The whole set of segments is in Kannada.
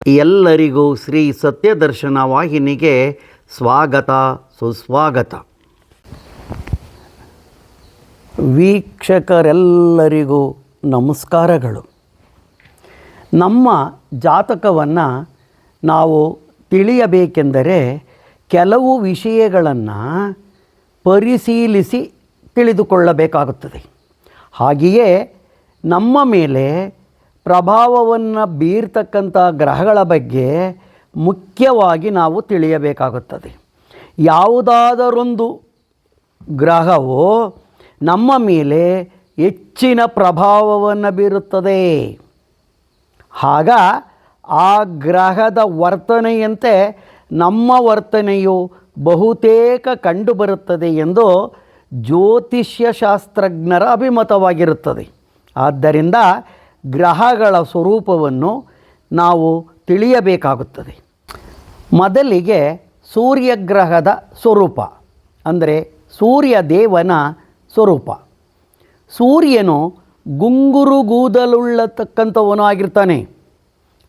ಎಲ್ಲರಿಗೂ ಶ್ರೀ ಸತ್ಯದರ್ಶನ ವಾಹಿನಿಗೆ ಸ್ವಾಗತ ಸುಸ್ವಾಗತ. ವೀಕ್ಷಕರೆಲ್ಲರಿಗೂ ನಮಸ್ಕಾರಗಳು. ನಮ್ಮ ಜಾತಕವನ್ನು ನಾವು ತಿಳಿಯಬೇಕೆಂದರೆ ಕೆಲವು ವಿಷಯಗಳನ್ನು ಪರಿಶೀಲಿಸಿ ತಿಳಿದುಕೊಳ್ಳಬೇಕಾಗುತ್ತದೆ. ಹಾಗೆಯೇ ನಮ್ಮ ಮೇಲೆ ಪ್ರಭಾವವನ್ನು ಬೀರ್ತಕ್ಕಂಥ ಗ್ರಹಗಳ ಬಗ್ಗೆ ಮುಖ್ಯವಾಗಿ ನಾವು ತಿಳಿಯಬೇಕಾಗುತ್ತದೆ. ಯಾವುದಾದರೊಂದು ಗ್ರಹವು ನಮ್ಮ ಮೇಲೆ ಹೆಚ್ಚಿನ ಪ್ರಭಾವವನ್ನು ಬೀರುತ್ತದೆ. ಆಗ ಆ ಗ್ರಹದ ವರ್ತನೆಯಂತೆ ನಮ್ಮ ವರ್ತನೆಯು ಬಹುತೇಕ ಕಂಡುಬರುತ್ತದೆ ಎಂದು ಜ್ಯೋತಿಷ್ಯ ಶಾಸ್ತ್ರಜ್ಞರ ಅಭಿಮತವಾಗಿರುತ್ತದೆ. ಆದ್ದರಿಂದ ಗ್ರಹಗಳ ಸ್ವರೂಪವನ್ನು ನಾವು ತಿಳಿಯಬೇಕಾಗುತ್ತದೆ. ಮೊದಲಿಗೆ ಸೂರ್ಯಗ್ರಹದ ಸ್ವರೂಪ ಅಂದರೆ ಸೂರ್ಯದೇವನ ಸ್ವರೂಪ. ಸೂರ್ಯನು ಗುಂಗುರು ಕೂದಲುಳ್ಳತಕ್ಕಂಥವನು ಆಗಿರ್ತಾನೆ.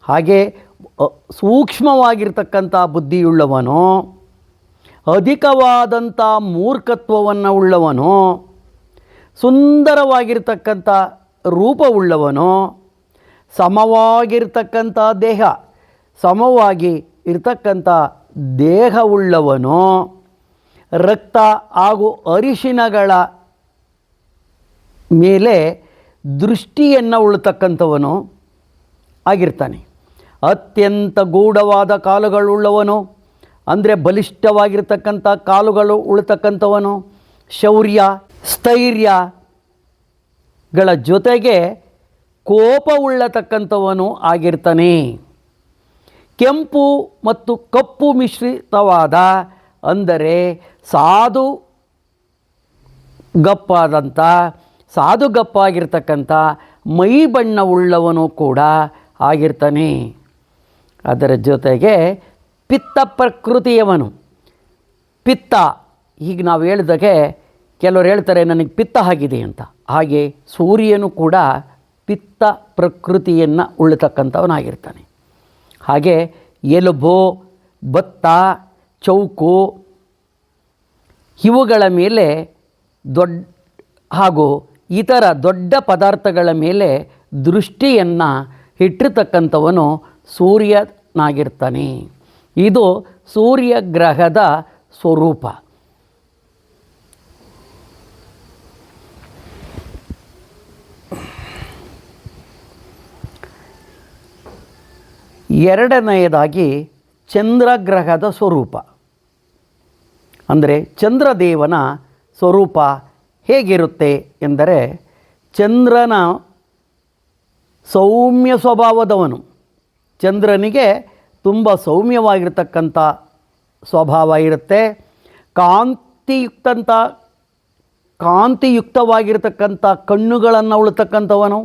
ಹಾಗೆ ಸೂಕ್ಷ್ಮವಾಗಿರ್ತಕ್ಕಂಥ ಬುದ್ಧಿಯುಳ್ಳವನು, ಅಧಿಕವಾದಂಥ ಮೂರ್ಖತ್ವವನ್ನು ಉಳ್ಳವನು, ಸುಂದರವಾಗಿರ್ತಕ್ಕಂಥ ರೂಪವುಳ್ಳವನು, ಸಮವಾಗಿರ್ತಕ್ಕಂಥ ದೇಹ, ಸಮವಾಗಿ ಇರ್ತಕ್ಕಂಥ ದೇಹವುಳ್ಳವನು, ರಕ್ತ ಹಾಗೂ ಅರಿಶಿನಗಳ ಮೇಲೆ ದೃಷ್ಟಿಯನ್ನು ಉಳ್ಳತಕ್ಕಂಥವನು ಆಗಿರ್ತಾನೆ. ಅತ್ಯಂತ ಗೂಢವಾದ ಕಾಲುಗಳುಳ್ಳವನು ಅಂದರೆ ಬಲಿಷ್ಠವಾಗಿರ್ತಕ್ಕಂಥ ಕಾಲುಗಳು ಉಳ್ಳತಕ್ಕಂಥವನು, ಶೌರ್ಯ ಸ್ಥೈರ್ಯಗಳ ಜೊತೆಗೆ ಕೋಪವುಳ್ಳತಕ್ಕಂಥವನು ಆಗಿರ್ತಾನೆ. ಕೆಂಪು ಮತ್ತು ಕಪ್ಪು ಮಿಶ್ರಿತವಾದ ಅಂದರೆ ಸಾಧುಗಪ್ಪಾಗಿರ್ತಕ್ಕಂಥ ಮೈ ಬಣ್ಣವುಳ್ಳವನು ಕೂಡ ಆಗಿರ್ತಾನೆ. ಅದರ ಜೊತೆಗೆ ಪಿತ್ತ ಪ್ರಕೃತಿಯವನು. ಪಿತ್ತ, ಈಗ ನಾವು ಹೇಳಿದಾಗೆ ಕೆಲವರು ಹೇಳ್ತಾರೆ ನನಗೆ ಪಿತ್ತ ಆಗಿದೆ ಅಂತ. ಹಾಗೆ ಸೂರ್ಯನು ಕೂಡ ಪಿತ್ತ ಪ್ರಕೃತಿಯನ್ನು ಉಳ್ಳತಕ್ಕಂಥವನಾಗಿರ್ತಾನೆ. ಹಾಗೆ ಎಲುಬು, ಭತ್ತ, ಚೌಕು ಇವುಗಳ ಮೇಲೆ ಹಾಗೂ ಇತರ ದೊಡ್ಡ ಪದಾರ್ಥಗಳ ಮೇಲೆ ದೃಷ್ಟಿಯನ್ನು ಇಟ್ಟಿರ್ತಕ್ಕಂಥವನು ಸೂರ್ಯನಾಗಿರ್ತಾನೆ. ಇದು ಸೂರ್ಯಗ್ರಹದ ಸ್ವರೂಪ. ಎರಡನೆಯದಾಗಿ ಚಂದ್ರಗ್ರಹದ ಸ್ವರೂಪ ಅಂದರೆ ಚಂದ್ರದೇವನ ಸ್ವರೂಪ ಹೇಗಿರುತ್ತೆ ಎಂದರೆ, ಚಂದ್ರನ ಸೌಮ್ಯ ಸ್ವಭಾವದವನು. ಚಂದ್ರನಿಗೆ ತುಂಬ ಸೌಮ್ಯವಾಗಿರ್ತಕ್ಕಂಥ ಸ್ವಭಾವ ಇರುತ್ತೆ. ಕಾಂತಿಯುಕ್ತವಾಗಿರ್ತಕ್ಕಂಥ ಕಣ್ಣುಗಳನ್ನು ಉಳ್ತಕ್ಕಂಥವನು,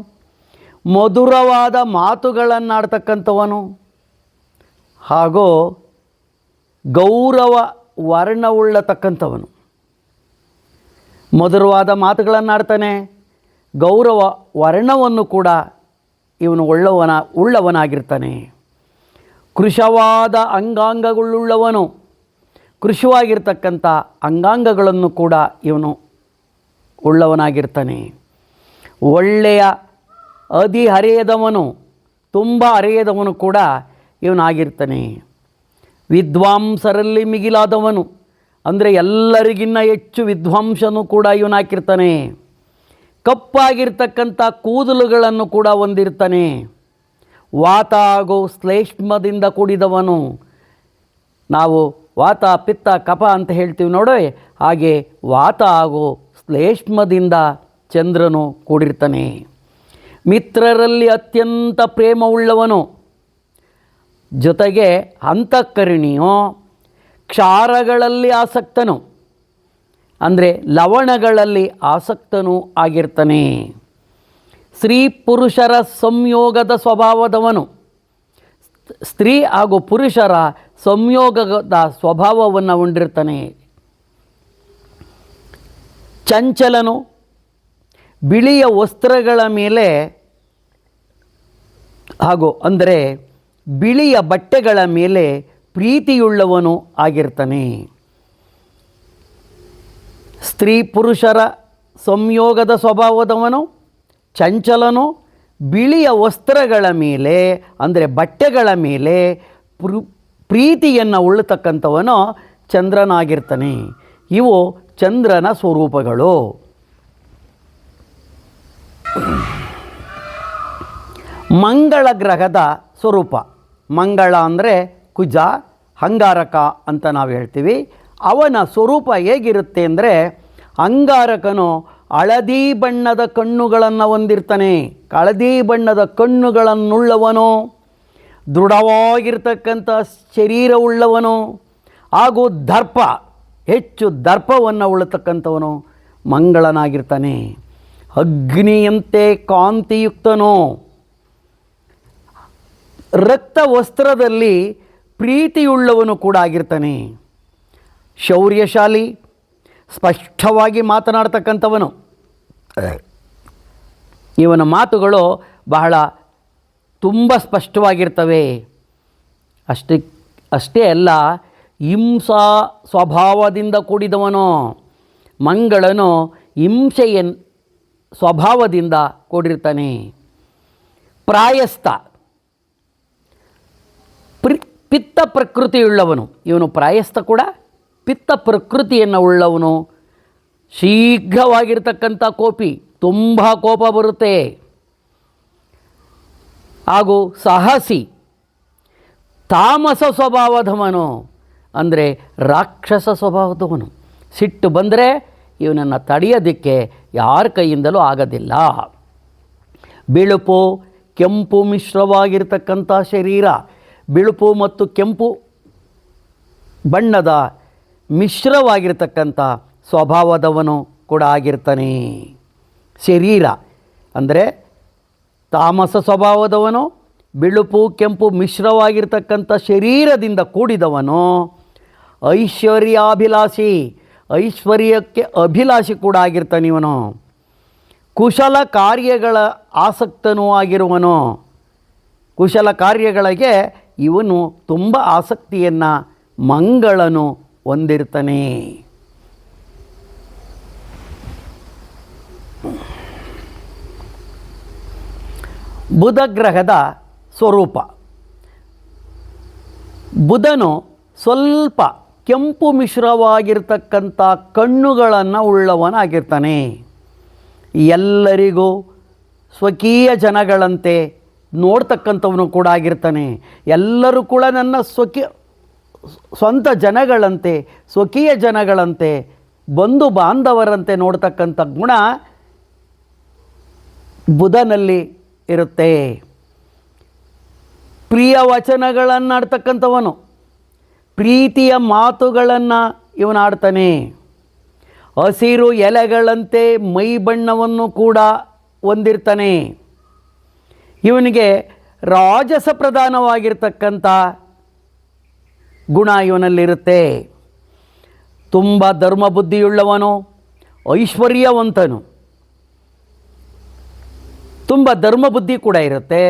ಮಧುರವಾದ ಮಾತುಗಳನ್ನಾಡ್ತಕ್ಕಂಥವನು, ಹಾಗೂ ಗೌರವ ವರ್ಣವುಳ್ಳತಕ್ಕಂಥವನು. ಮಧುರವಾದ ಮಾತುಗಳನ್ನಾಡ್ತಾನೆ, ಗೌರವ ವರ್ಣವನ್ನು ಕೂಡ ಇವನು ಉಳ್ಳವನಾಗಿರ್ತಾನೆ. ಕೃಶವಾದ ಅಂಗಾಂಗಗಳುಳ್ಳವನು, ಕೃಶವಾಗಿರ್ತಕ್ಕಂಥ ಅಂಗಾಂಗಗಳನ್ನು ಕೂಡ ಇವನು ಉಳ್ಳವನಾಗಿರ್ತಾನೆ. ಒಳ್ಳೆಯ ಹರೆಯದವನು, ತುಂಬ ಹರೆಯದವನು ಕೂಡ ಇವನಾಗಿರ್ತಾನೆ. ವಿದ್ವಾಂಸರಲ್ಲಿ ಮಿಗಿಲಾದವನು ಅಂದರೆ ಎಲ್ಲರಿಗಿನ್ನ ಹೆಚ್ಚು ವಿದ್ವಾಂಸನೂ ಕೂಡ ಇವನಾಗಿರ್ತಾನೆ. ಕಪ್ಪಾಗಿರ್ತಕ್ಕಂಥ ಕೂದಲುಗಳನ್ನು ಕೂಡ ಹೊಂದಿರ್ತಾನೆ. ವಾತ ಹಾಗೂ ಶ್ಲೇಷ್ಮದಿಂದ ಕೂಡಿದವನು. ನಾವು ವಾತ, ಪಿತ್ತ, ಕಫ ಅಂತ ಹೇಳ್ತೀವಿ ನೋಡಿ, ಹಾಗೆ ವಾತ ಹಾಗೂ ಶ್ಲೇಷ್ಮದಿಂದ ಚಂದ್ರನು ಕೂಡಿರ್ತಾನೆ. ಮಿತ್ರರಲ್ಲಿ ಅತ್ಯಂತ ಪ್ರೇಮವುಳ್ಳವನು, ಜೊತೆಗೆ ಅಂತಃಕರಣಿಯು, ಕ್ಷಾರಗಳಲ್ಲಿ ಆಸಕ್ತನು ಅಂದರೆ ಲವಣಗಳಲ್ಲಿ ಆಸಕ್ತನೂ ಆಗಿರ್ತಾನೆ. ಸ್ತ್ರೀ ಪುರುಷರ ಸಂಯೋಗದ ಸ್ವಭಾವದವನು, ಸ್ತ್ರೀ ಹಾಗೂ ಪುರುಷರ ಸಂಯೋಗದ ಸ್ವಭಾವವನ್ನು ಹೊಂದಿರ್ತಾನೆ. ಚಂಚಲನು, ಬಿಳಿಯ ವಸ್ತ್ರಗಳ ಮೇಲೆ ಹಾಗೂ ಅಂದರೆ ಬಿಳಿಯ ಬಟ್ಟೆಗಳ ಮೇಲೆ ಪ್ರೀತಿಯುಳ್ಳವನು ಆಗಿರ್ತಾನೆ. ಸ್ತ್ರೀ ಪುರುಷರ ಸಂಯೋಗದ ಸ್ವಭಾವದವನು, ಚಂಚಲನು, ಬಿಳಿಯ ವಸ್ತ್ರಗಳ ಮೇಲೆ ಅಂದರೆ ಬಟ್ಟೆಗಳ ಮೇಲೆ ಪ್ರೀತಿಯನ್ನು ಉಳ್ಳತಕ್ಕಂಥವನು ಚಂದ್ರನಾಗಿರ್ತಾನೆ. ಇವು ಚಂದ್ರನ ಸ್ವರೂಪಗಳು. ಮಂಗಳ ಗ್ರಹದ ಸ್ವರೂಪ. ಮಂಗಳ ಅಂದರೆ ಕುಜ, ಅಂಗಾರಕ ಅಂತ ನಾವು ಹೇಳ್ತೀವಿ. ಅವನ ಸ್ವರೂಪ ಹೇಗಿರುತ್ತೆ ಅಂದರೆ, ಅಂಗಾರಕನು ಹಳದಿ ಬಣ್ಣದ ಕಣ್ಣುಗಳನ್ನು ಹೊಂದಿರ್ತಾನೆ. ಹಳದಿ ಬಣ್ಣದ ಕಣ್ಣುಗಳನ್ನುಳ್ಳವನು, ದೃಢವಾಗಿರ್ತಕ್ಕಂಥ ಶರೀರವುಳ್ಳವನು, ಹಾಗೂ ದರ್ಪ, ಹೆಚ್ಚು ದರ್ಪವನ್ನು ಉಳ್ಳತಕ್ಕಂಥವನು ಮಂಗಳನಾಗಿರ್ತಾನೆ. ಅಗ್ನಿಯಂತೆ ಕಾಂತಿಯುಕ್ತನು, ರಕ್ತ ವಸ್ತ್ರದಲ್ಲಿ ಪ್ರೀತಿಯುಳ್ಳವನು ಕೂಡ ಆಗಿರ್ತಾನೆ. ಶೌರ್ಯಶಾಲಿ, ಸ್ಪಷ್ಟವಾಗಿ ಮಾತನಾಡ್ತಕ್ಕಂಥವನು. ಇವನ ಮಾತುಗಳು ಬಹಳ ತುಂಬ ಸ್ಪಷ್ಟವಾಗಿರ್ತವೆ. ಅಷ್ಟೇ ಅಲ್ಲ, ಹಿಂಸಾ ಸ್ವಭಾವದಿಂದ ಕೂಡಿದವನು. ಮಂಗಳನು ಹಿಂಸೆಯ ಸ್ವಭಾವದಿಂದ ಕೂಡಿರ್ತಾನೆ. ಪ್ರಾಯಸ್ಥ, ಪಿತ್ತ ಪ್ರಕೃತಿಯುಳ್ಳವನು. ಇವನು ಪ್ರಾಯಸ್ಥ ಕೂಡ ಪಿತ್ತ ಪ್ರಕೃತಿಯನ್ನು ಉಳ್ಳವನು. ಶೀಘ್ರವಾಗಿರ್ತಕ್ಕಂಥ ಕೋಪಿ, ತುಂಬ ಕೋಪ ಬರುತ್ತೆ. ಹಾಗೂ ಸಾಹಸಿ, ತಾಮಸ ಸ್ವಭಾವದವನು ಅಂದರೆ ರಾಕ್ಷಸ ಸ್ವಭಾವದವನು. ಸಿಟ್ಟು ಬಂದರೆ ಇವನನ್ನು ತಡೆಯೋದಕ್ಕೆ ಯಾರ ಕೈಯಿಂದಲೂ ಆಗೋದಿಲ್ಲ. ಬಿಳುಪು ಕೆಂಪು ಮಿಶ್ರವಾಗಿರ್ತಕ್ಕಂಥ ಶರೀರ, ಬಿಳುಪು ಮತ್ತು ಕೆಂಪು ಬಣ್ಣದ ಮಿಶ್ರವಾಗಿರ್ತಕ್ಕಂಥ ಸ್ವಭಾವದವನು ಕೂಡ ಆಗಿರ್ತಾನೆ. ಶರೀರ ಅಂದರೆ ತಾಮಸ ಸ್ವಭಾವದವನು, ಬಿಳುಪು ಕೆಂಪು ಮಿಶ್ರವಾಗಿರ್ತಕ್ಕಂಥ ಶರೀರದಿಂದ ಕೂಡಿದವನು. ಐಶ್ವರ್ಯಾಭಿಲಾಷಿ, ಐಶ್ವರ್ಯಕ್ಕೆ ಅಭಿಲಾಷಿ ಕೂಡ ಆಗಿರ್ತಾನೆ ಇವನು. ಕುಶಲ ಕಾರ್ಯಗಳ ಆಸಕ್ತನೂ ಆಗಿರುವನು. ಕುಶಲ ಕಾರ್ಯಗಳಿಗೆ ಇವನು ತುಂಬ ಆಸಕ್ತಿಯನ್ನು ಮಂಗಳನು ಹೊಂದಿರ್ತಾನೆ. ಬುಧ ಗ್ರಹದ ಸ್ವರೂಪ. ಬುಧನು ಸ್ವಲ್ಪ ಕೆಂಪು ಮಿಶ್ರವಾಗಿರ್ತಕ್ಕಂಥ ಕಣ್ಣುಗಳನ್ನು ಉಳ್ಳವನಾಗಿರ್ತಾನೆ. ಎಲ್ಲರಿಗೂ ಸ್ವಕೀಯ ಜನಗಳಂತೆ ನೋಡ್ತಕ್ಕಂಥವನು ಕೂಡ ಆಗಿರ್ತಾನೆ. ಎಲ್ಲರೂ ಕೂಡ ನನ್ನ ಸ್ವಂತ ಜನಗಳಂತೆ, ಸ್ವಕೀಯ ಜನಗಳಂತೆ, ಬಂಧು ಬಾಂಧವರಂತೆ ನೋಡ್ತಕ್ಕಂಥ ಗುಣ ಬುಧನಲ್ಲಿ ಇರುತ್ತೆ. ಪ್ರಿಯ ವಚನಗಳನ್ನು ಆಡ್ತಕ್ಕಂಥವನು, ಪ್ರೀತಿಯ ಮಾತುಗಳನ್ನು ಇವನಾಡ್ತಾನೆ. ಹಸಿರು ಎಲೆಗಳಂತೆ ಮೈ ಬಣ್ಣವನ್ನು ಕೂಡ ಹೊಂದಿರ್ತಾನೆ. ಇವನಿಗೆ ರಾಜಸ ಪ್ರಧಾನವಾಗಿರ್ತಕ್ಕಂಥ ಗುಣ ಇವನಲ್ಲಿರುತ್ತೆ. ತುಂಬ ಧರ್ಮ ಬುದ್ಧಿಯುಳ್ಳವನು, ಐಶ್ವರ್ಯವಂತನು. ತುಂಬ ಧರ್ಮ ಬುದ್ಧಿ ಕೂಡ ಇರುತ್ತೆ,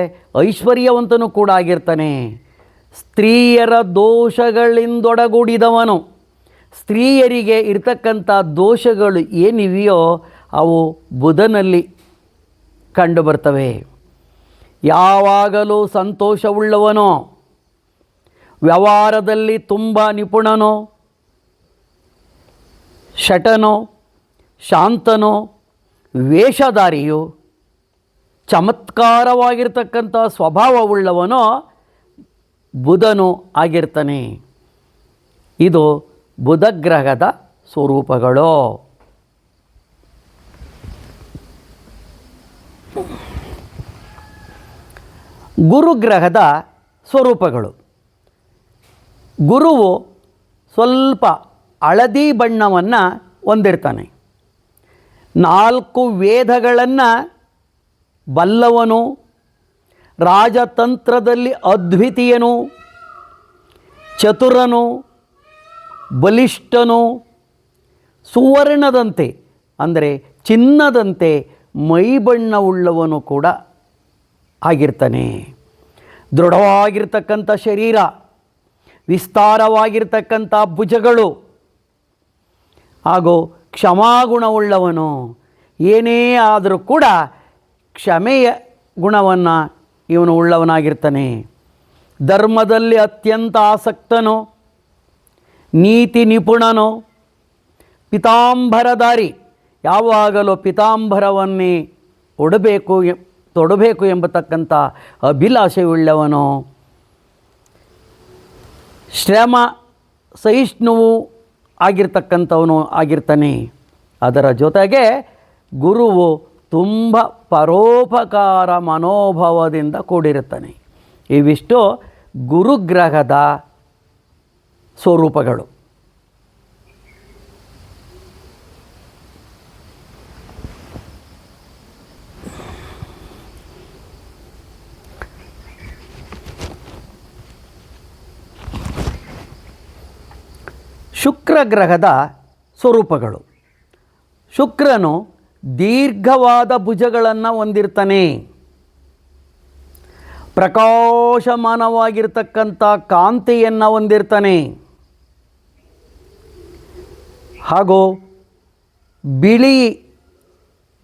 ಐಶ್ವರ್ಯವಂತನು ಕೂಡ ಆಗಿರ್ತಾನೆ. ಸ್ತ್ರೀಯರ ದೋಷಗಳಿಂದೊಡಗೂಡಿದವನು. ಸ್ತ್ರೀಯರಿಗೆ ಇರ್ತಕ್ಕಂಥ ದೋಷಗಳು ಏನಿವೆಯೋ ಅವು ಬುಧನಲ್ಲಿ ಕಂಡುಬರ್ತವೆ. ಯಾವಾಗಲೂ ಸಂತೋಷವುಳ್ಳವನು, ವ್ಯವಹಾರದಲ್ಲಿ ತುಂಬ ನಿಪುಣನು, ಶಟನು, ಶಾಂತನು, ವೇಷಧಾರಿಯು, ಚಮತ್ಕಾರವಾಗಿರ್ತಕ್ಕಂಥ ಸ್ವಭಾವವುಳ್ಳವನು ಬುಧನು ಆಗಿರ್ತಾನೆ. ಇದು ಬುಧಗ್ರಹದ ಸ್ವರೂಪಗಳು. ಗುರುಗ್ರಹದ ಸ್ವರೂಪಗಳು. ಗುರುವು ಸ್ವಲ್ಪ ಹಳದಿ ಬಣ್ಣವನ್ನು ಹೊಂದಿರ್ತಾನೆ. 4 ವೇದಗಳನ್ನು ಬಲ್ಲವನು, ರಾಜತಂತ್ರದಲ್ಲಿ ಅದ್ವಿತೀಯನು, ಚತುರನು, ಬಲಿಷ್ಠನು, ಸುವರ್ಣದಂತೆ ಅಂದರೆ ಚಿನ್ನದಂತೆ ಮೈಬಣ್ಣವುಳ್ಳವನು ಕೂಡ ಆಗಿರ್ತಾನೆ. ದೃಢವಾಗಿರ್ತಕ್ಕಂಥ ಶರೀರ, ವಿಸ್ತಾರವಾಗಿರ್ತಕ್ಕಂಥ ಭುಜಗಳು, ಹಾಗೂ ಕ್ಷಮಾಗುಣವುಳ್ಳವನು. ಏನೇ ಆದರೂ ಕೂಡ ಕ್ಷಮೆಯ ಗುಣವನ್ನು ಇವನು ಉಳ್ಳವನಾಗಿರ್ತಾನೆ. ಧರ್ಮದಲ್ಲಿ ಅತ್ಯಂತ ಆಸಕ್ತನು, ನೀತಿ ನಿಪುಣನು, ಪಿತಾಂಬರಧಾರಿ, ಯಾವಾಗಲೂ ಪಿತಾಂಬರವನ್ನೇ ತೊಡಬೇಕು ಎಂಬತಕ್ಕಂಥ ಅಭಿಲಾಷೆಯುಳ್ಳವನು. ಶ್ರಮ ಸಹಿಷ್ಣುವು ಆಗಿರ್ತಕ್ಕಂಥವನು ಆಗಿರ್ತಾನೆ. ಅದರ ಜೊತೆಗೆ ಗುರುವು ತುಂಬ ಪರೋಪಕಾರ ಮನೋಭಾವದಿಂದ ಕೂಡಿರುತ್ತಾನೆ. ಇವಿಷ್ಟು ಗುರುಗ್ರಹದ ಸ್ವರೂಪಗಳು. ಶುಕ್ರ ಗ್ರಹದ ಸ್ವರೂಪಗಳು. ಶುಕ್ರನು ದೀರ್ಘವಾದ ಭುಜಗಳನ್ನು ಹೊಂದಿರ್ತಾನೆ. ಪ್ರಕಾಶಮಾನವಾಗಿರ್ತಕ್ಕಂಥ ಕಾಂತಿಯನ್ನು ಹೊಂದಿರ್ತಾನೆ. ಹಾಗೂ ಬಿಳಿ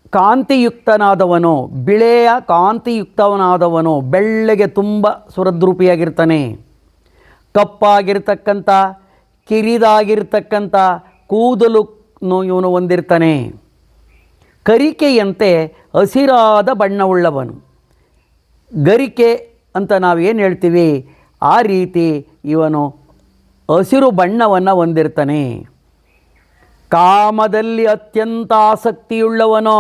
ಕಾಂತಿಯುಕ್ತನಾದವನು, ಬಿಳೆಯ ಕಾಂತಿಯುಕ್ತವನಾದವನು, ಬೆಳ್ಳಗೆ ತುಂಬ ಸುರದ್ರೂಪಿಯಾಗಿರ್ತಾನೆ. ಕಪ್ಪಾಗಿರ್ತಕ್ಕಂಥ ಕಿರಿದಾಗಿರ್ತಕ್ಕಂಥ ಕೂದಲು ಇವನು ಹೊಂದಿರ್ತಾನೆ. ಕರಿಕೆಯಂತೆ ಹಸಿರಾದ ಬಣ್ಣವುಳ್ಳವನು. ಗರಿಕೆ ಅಂತ ನಾವೇನು ಹೇಳ್ತೀವಿ, ಆ ರೀತಿ ಇವನು ಹಸಿರು ಬಣ್ಣವನ್ನು ಹೊಂದಿರ್ತಾನೆ. ಕಾಮದಲ್ಲಿ ಅತ್ಯಂತ ಆಸಕ್ತಿಯುಳ್ಳವನು.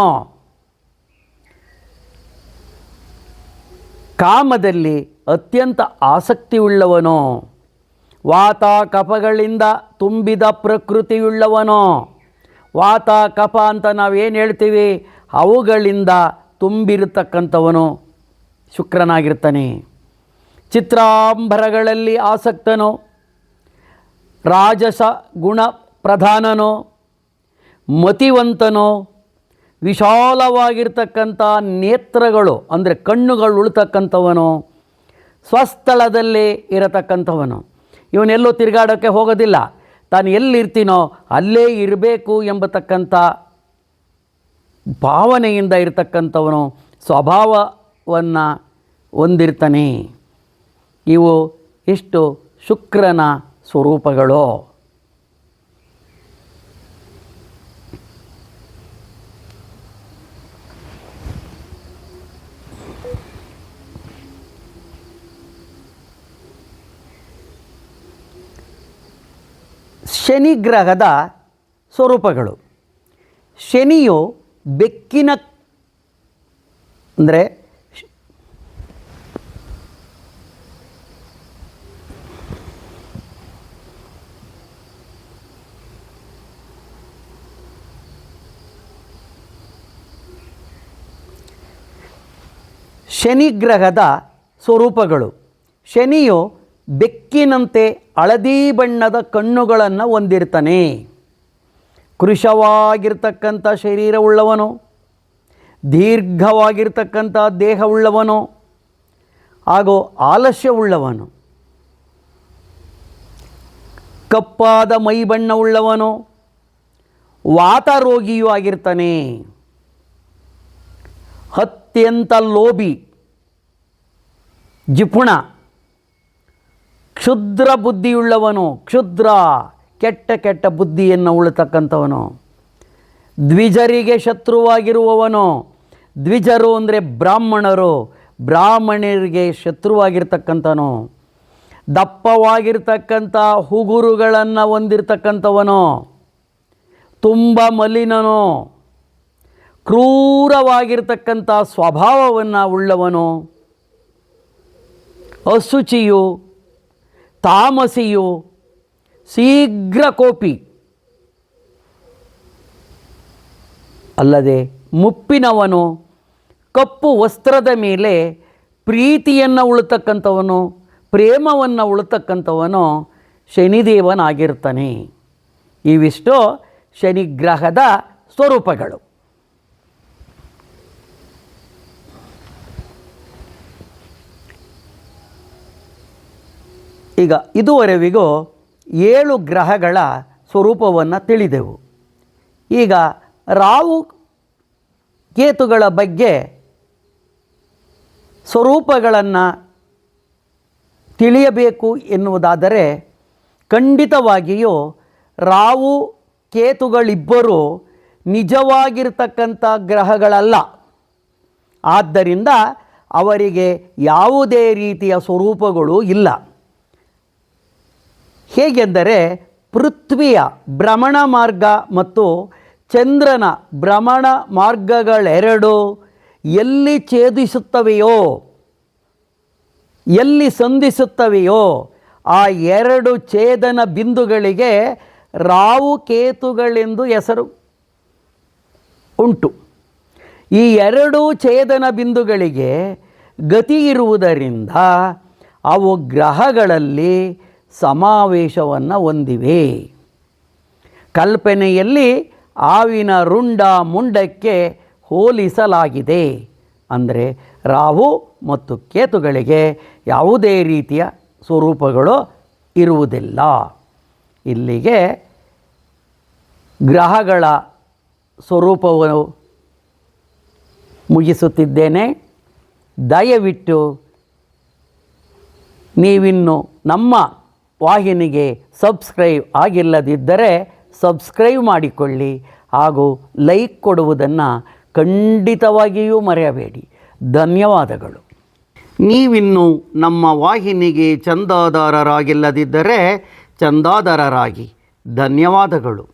ಕಾಮದಲ್ಲಿ ಅತ್ಯಂತ ಆಸಕ್ತಿಯುಳ್ಳವನು. ವಾತ ಕಫಗಳಿಂದ ತುಂಬಿದ ಪ್ರಕೃತಿಯುಳ್ಳವನು. ವಾತ ಕಫ ಅಂತ ನಾವೇನು ಹೇಳ್ತೀವಿ, ಅವುಗಳಿಂದ ತುಂಬಿರತಕ್ಕಂಥವನು ಶುಕ್ರನಾಗಿರ್ತಾನೆ. ಚಿತ್ರಾಂಬರಗಳಲ್ಲಿ ಆಸಕ್ತನು. ರಾಜಸ ಗುಣ ಪ್ರಧಾನನು. ಮತಿವಂತನು. ವಿಶಾಲವಾಗಿರ್ತಕ್ಕಂಥ ನೇತ್ರಗಳು ಅಂದರೆ ಕಣ್ಣುಗಳು ಉಳ್ತಕ್ಕಂಥವನು. ಸ್ವಸ್ಥಳದಲ್ಲಿ ಇರತಕ್ಕಂಥವನು. ಇವನೆಲ್ಲೋ ತಿರುಗಾಡೋಕ್ಕೆ ಹೋಗೋದಿಲ್ಲ. ತಾನು ಎಲ್ಲಿರ್ತೀನೋ ಅಲ್ಲೇ ಇರಬೇಕು ಎಂಬತಕ್ಕಂಥ ಭಾವನೆಯಿಂದ ಇರತಕ್ಕಂಥವನು. ಸ್ವಭಾವವನ್ನು ಹೊಂದಿರ್ತಾನೆ. ಇವು ಇಷ್ಟು ಶುಕ್ರನ ಸ್ವರೂಪಗಳು. ಶನಿ ಗ್ರಹದ ಸ್ವರೂಪಗಳು. ಶನಿಯು ಬೆಕ್ಕಿನ ಅಂದರೆ ಶನಿ ಗ್ರಹದ ಸ್ವರೂಪಗಳು. ಶನಿಯು ಬೆಕ್ಕಿನಂತೆ ಹಳದಿ ಬಣ್ಣದ ಕಣ್ಣುಗಳನ್ನು ಹೊಂದಿರ್ತಾನೆ. ಕೃಶವಾಗಿರ್ತಕ್ಕಂಥ ಶರೀರವುಳ್ಳವನು. ದೀರ್ಘವಾಗಿರ್ತಕ್ಕಂಥ ದೇಹವುಳ್ಳವನು ಹಾಗೂ ಆಲಸ್ಯವುಳ್ಳವನು. ಕಪ್ಪಾದ ಮೈ ಬಣ್ಣವುಳ್ಳವನು. ವಾತರೋಗಿಯೂ ಆಗಿರ್ತಾನೆ. ಅತ್ಯಂತ ಲೋಭಿ, ಜಿಪುಣ, ಕ್ಷುದ್ರ ಬುದ್ಧಿಯುಳ್ಳವನು. ಕ್ಷುದ್ರ ಕೆಟ್ಟ ಕೆಟ್ಟ ಬುದ್ಧಿಯನ್ನು ಉಳ್ಳತಕ್ಕಂಥವನು. ದ್ವಿಜರಿಗೆ ಶತ್ರುವಾಗಿರುವವನು. ದ್ವಿಜರು ಅಂದರೆ ಬ್ರಾಹ್ಮಣರು. ಬ್ರಾಹ್ಮಣರಿಗೆ ಶತ್ರುವಾಗಿರ್ತಕ್ಕಂಥವನು. ದಪ್ಪವಾಗಿರ್ತಕ್ಕಂಥ ಉಗುರುಗಳನ್ನು ಹೊಂದಿರತಕ್ಕಂಥವನು. ತುಂಬ ಮಲಿನನು. ಕ್ರೂರವಾಗಿರ್ತಕ್ಕಂಥ ಸ್ವಭಾವವನ್ನು ಉಳ್ಳವನು. ಅಶುಚಿಯು, ತಾಮಸಿಯು, ಶೀಘ್ರ ಕೋಪಿ, ಅಲ್ಲದೆ ಮುಪ್ಪಿನವನು. ಕಪ್ಪು ವಸ್ತ್ರದ ಮೇಲೆ ಪ್ರೀತಿಯನ್ನು ಉಳ್ತಕ್ಕಂಥವನು, ಪ್ರೇಮವನ್ನು ಉಳ್ತಕ್ಕಂಥವನು ಶನಿದೇವನಾಗಿರ್ತಾನೆ. ಇವಿಷ್ಟು ಶನಿಗ್ರಹದ ಸ್ವರೂಪಗಳು. ಈಗ ಇದುವರೆವಿಗೂ 7 ಗ್ರಹಗಳ ಸ್ವರೂಪವನ್ನು ತಿಳಿದೆವು. ಈಗ ರಾಹು ಕೇತುಗಳ ಬಗ್ಗೆ ಸ್ವರೂಪಗಳನ್ನು ತಿಳಿಯಬೇಕು ಎನ್ನುವುದಾದರೆ ಖಂಡಿತವಾಗಿಯೂ ರಾಹು ಕೇತುಗಳಿಬ್ಬರೂ ನಿಜವಾಗಿರ್ತಕ್ಕಂಥ ಗ್ರಹಗಳಲ್ಲ. ಆದ್ದರಿಂದ ಅವರಿಗೆ ಯಾವುದೇ ರೀತಿಯ ಸ್ವರೂಪಗಳು ಇಲ್ಲ. ಹೇಗೆಂದರೆ ಪೃಥ್ವಿಯ ಭ್ರಮಣ ಮಾರ್ಗ ಮತ್ತು ಚಂದ್ರನ ಭ್ರಮಣ ಮಾರ್ಗಗಳೆರಡು ಎಲ್ಲಿ ಛೇದಿಸುತ್ತವೆಯೋ, ಎಲ್ಲಿ ಸಂಧಿಸುತ್ತವೆಯೋ ಆ 2 ಛೇದನ ಬಿಂದುಗಳಿಗೆ ರಾಹು ಕೇತುಗಳೆಂದು ಹೆಸರು ಉಂಟು. ಈ 2 ಛೇದನ ಬಿಂದುಗಳಿಗೆ ಗತಿ ಇರುವುದರಿಂದ ಅವು ಗ್ರಹಗಳಲ್ಲಿ ಸಮಾವೇಶವನ್ನು ಹೊಂದಿವೆ. ಕಲ್ಪನೆಯಲ್ಲಿ ಹಾವಿನ ರುಂಡ ಮುಂಡಕ್ಕೆ ಹೋಲಿಸಲಾಗಿದೆ. ಅಂದರೆ ರಾಹು ಮತ್ತು ಕೇತುಗಳಿಗೆ ಯಾವುದೇ ರೀತಿಯ ಸ್ವರೂಪಗಳು ಇರುವುದಿಲ್ಲ. ಇಲ್ಲಿಗೆ ಗ್ರಹಗಳ ಸ್ವರೂಪವನ್ನು ಮುಗಿಸುತ್ತಿದ್ದೇನೆ. ದಯವಿಟ್ಟು ನೀವಿನ್ನು ನಮ್ಮ ವಾಹಿನಿಗೆ ಸಬ್ಸ್ಕ್ರೈಬ್ ಆಗಿಲ್ಲದಿದ್ದರೆ ಸಬ್ಸ್ಕ್ರೈಬ್ ಮಾಡಿಕೊಳ್ಳಿ ಹಾಗೂ ಲೈಕ್ ಕೊಡುವುದನ್ನು ಖಂಡಿತವಾಗಿಯೂ ಮರೆಯಬೇಡಿ. ಧನ್ಯವಾದಗಳು. ನೀವಿನ್ನು ನಮ್ಮ ವಾಹಿನಿಗೆ ಚಂದಾದಾರರಾಗಿಲ್ಲದಿದ್ದರೆ ಚಂದಾದಾರರಾಗಿ. ಧನ್ಯವಾದಗಳು.